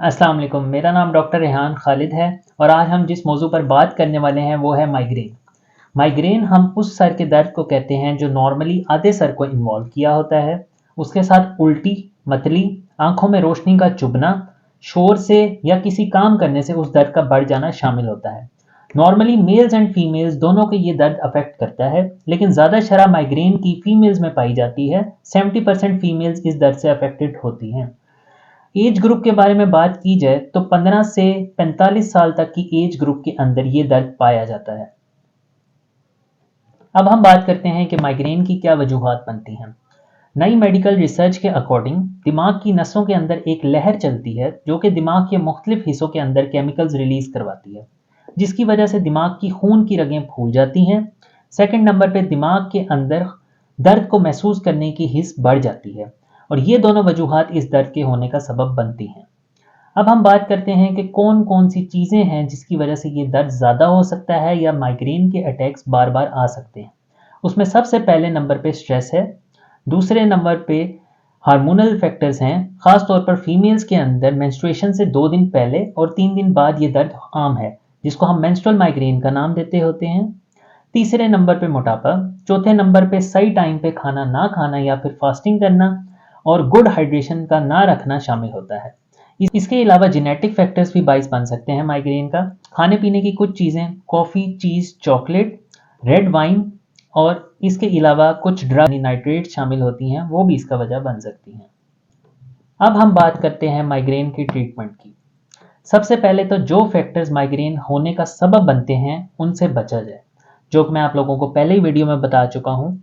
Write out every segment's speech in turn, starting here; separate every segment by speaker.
Speaker 1: अस्सलाम वालेकुम। मेरा नाम डॉक्टर रेहान खालिद है और आज हम जिस मौजू पर बात करने वाले हैं वो है माइग्रेन। माइग्रेन हम उस सर के दर्द को कहते हैं जो नॉर्मली आधे सर को इन्वॉल्व किया होता है। उसके साथ उल्टी, मतली, आंखों में रोशनी का चुभना, शोर से या किसी काम करने से उस दर्द का बढ़ जाना शामिल होता है। नॉर्मली मेल्स एंड फीमेल्स दोनों को ये दर्द अफेक्ट करता है, लेकिन ज़्यादा शरह माइग्रेन की फीमेल्स में पाई जाती है। 70% फीमेल्स इस दर्द से अफेक्टेड होती हैं। एज ग्रुप के बारे में बात की जाए तो 15 से 45 साल तक की एज ग्रुप के अंदर ये दर्द पाया जाता है। अब हम बात करते हैं कि माइग्रेन की क्या वजूहात बनती हैं। नई मेडिकल रिसर्च के अकॉर्डिंग दिमाग की नसों के अंदर एक लहर चलती है जो कि दिमाग के मुख्तलिफ हिस्सों के अंदर केमिकल्स रिलीज करवाती है, जिसकी वजह से दिमाग की खून की रगें फूल जाती हैं। सेकंड नंबर पे दिमाग के अंदर दर्द को महसूस करने की हिस्स बढ़ जाती है और ये दोनों वजूहात इस दर्द के होने का सबब बनती हैं। अब हम बात करते हैं कि कौन कौन सी चीज़ें हैं जिसकी वजह से ये दर्द ज़्यादा हो सकता है या माइग्रेन के अटैक्स बार बार आ सकते हैं। उसमें सबसे पहले नंबर पे स्ट्रेस है। दूसरे नंबर पे हार्मोनल फैक्टर्स हैं, ख़ास तौर पर फीमेल्स के अंदर मेंस्ट्रुएशन से 2 दिन पहले और 3 दिन बाद ये दर्द आम है, जिसको हम मेंस्ट्रुअल माइग्रेन का नाम देते होते हैं। तीसरे नंबर पे मोटापा। चौथे नंबर पे सही टाइम पे खाना ना खाना या फिर फास्टिंग करना और गुड हाइड्रेशन का ना रखना शामिल होता है। इसके अलावा जेनेटिक फैक्टर्स भी बाइस बन सकते हैं माइग्रेन का। खाने पीने की कुछ चीज़ें, कॉफ़ी, चीज़, चॉकलेट, रेड वाइन और इसके अलावा कुछ ड्रग नाइट्रेट शामिल होती हैं, वो भी इसका वजह बन सकती हैं। अब हम बात करते हैं माइग्रेन की ट्रीटमेंट की। सबसे पहले तो जो फैक्टर्स माइग्रेन होने का सबब बनते हैं उनसे बचा जाए, जो कि मैं आप लोगों को पहले ही वीडियो में बता चुका हूँ।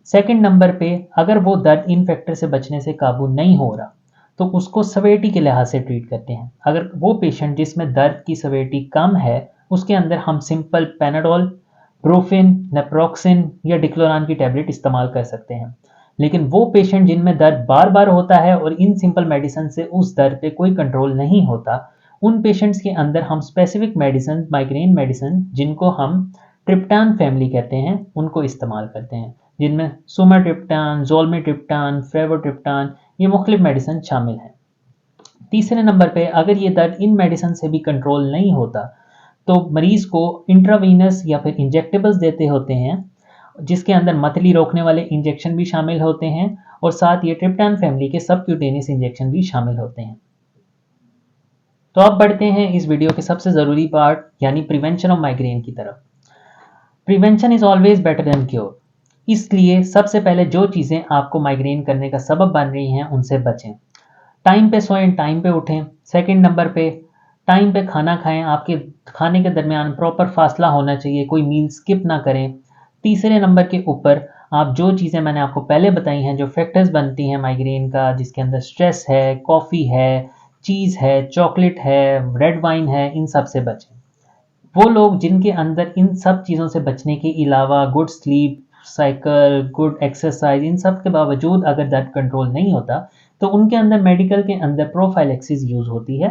Speaker 1: सेकंड नंबर पे अगर वो दर्द इन फैक्टर से बचने से काबू नहीं हो रहा तो उसको सवेरिटी के लिहाज से ट्रीट करते हैं। अगर वो पेशेंट जिसमें दर्द की सवेरिटी कम है उसके अंदर हम सिंपल पैनाडोल, ब्रोफिन, नेप्रोक्सिन या डिक्लोरान की टैबलेट इस्तेमाल कर सकते हैं। लेकिन वो पेशेंट जिनमें दर्द बार बार होता है और इन सिंपल मेडिसिन से उस दर्द पे कोई कंट्रोल नहीं होता, उन पेशेंट्स के अंदर हम स्पेसिफिक मेडिसिन, माइग्रेन मेडिसिन जिनको हम ट्रिप्टान फैमिली कहते हैं, उनको इस्तेमाल करते हैं, जिनमें सुमाट्रिप्टान, ज़ोलमिट्रिप्टान, फेविट्रिप्टान ये मुख्तलिफ मेडिसिन शामिल हैं। तीसरे नंबर पे अगर ये दर्द इन मेडिसिन से भी कंट्रोल नहीं होता तो मरीज को इंट्रावीनस या फिर इंजेक्टेबल्स देते होते हैं, जिसके अंदर मतली रोकने वाले इंजेक्शन भी शामिल होते हैं और साथ ये ट्रिप्टान फैमिली के सबक्यूटेनियस इंजेक्शन भी शामिल होते हैं। तो अब बढ़ते हैं इस वीडियो के सबसे ज़रूरी पार्ट यानी प्रिवेंशन ऑफ माइग्रेन की तरफ। Prevention is always better than cure. इसलिए सबसे पहले जो चीज़ें आपको माइग्रेन करने का सबब बन रही हैं उनसे बचें। टाइम पे सोएं, टाइम पे उठें। सेकंड नंबर पे टाइम पे खाना खाएं, आपके खाने के दरमियान प्रॉपर फासला होना चाहिए, कोई मील स्किप ना करें। तीसरे नंबर के ऊपर आप जो चीज़ें मैंने आपको पहले बताई हैं, जो फैक्टर्स बनती हैं माइग्रेन का, जिसके अंदर स्ट्रेस है, कॉफ़ी है, चीज़ है, चॉकलेट है, रेड वाइन है, इन सब से बचें। वो लोग जिनके अंदर इन सब चीज़ों से बचने के अलावा good sleep cycle, good exercise, इन सब के बावजूद अगर दर्द कंट्रोल नहीं होता तो उनके अंदर मेडिकल के अंदर प्रोफाइलैक्सिस यूज़ होती है।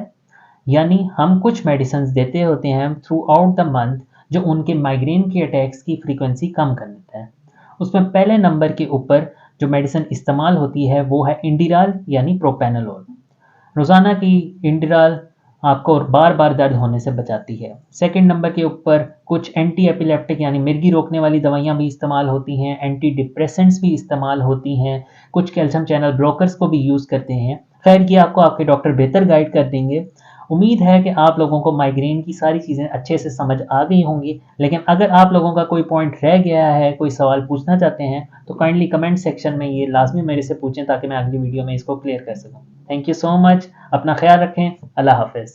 Speaker 1: यानी हम कुछ मेडिसिन देते होते हैं थ्रू आउट द मंथ जो उनके माइग्रेन के अटैक्स की फ्रीक्वेंसी कम कर देता है। उसमें पहले नंबर के ऊपर जो मेडिसिन इस्तेमाल होती है वो है इंडिराल यानी प्रोपेनोलोल। रोज़ाना की इंडिराल आपको बार बार दर्द होने से बचाती है। सेकंड नंबर के ऊपर कुछ एंटी एपिलेप्टिक यानी मिर्गी रोकने वाली दवाइयाँ भी इस्तेमाल होती हैं, एंटी डिप्रेसेंट्स भी इस्तेमाल होती हैं, कुछ कैल्शियम चैनल ब्लॉकर्स को भी यूज़ करते हैं। खैर ये आपको आपके डॉक्टर बेहतर गाइड कर देंगे। उम्मीद है कि आप लोगों को माइग्रेन की सारी चीज़ें अच्छे से समझ आ गई होंगी, लेकिन अगर आप लोगों का कोई पॉइंट रह गया है, कोई सवाल पूछना चाहते हैं तो काइंडली कमेंट सेक्शन में ये लाजमी मेरे से पूछें ताकि मैं अगली वीडियो में इसको क्लियर कर सकूं। Thank you so much. अपना ख्याल रखें। अल्लाह हाफिज़।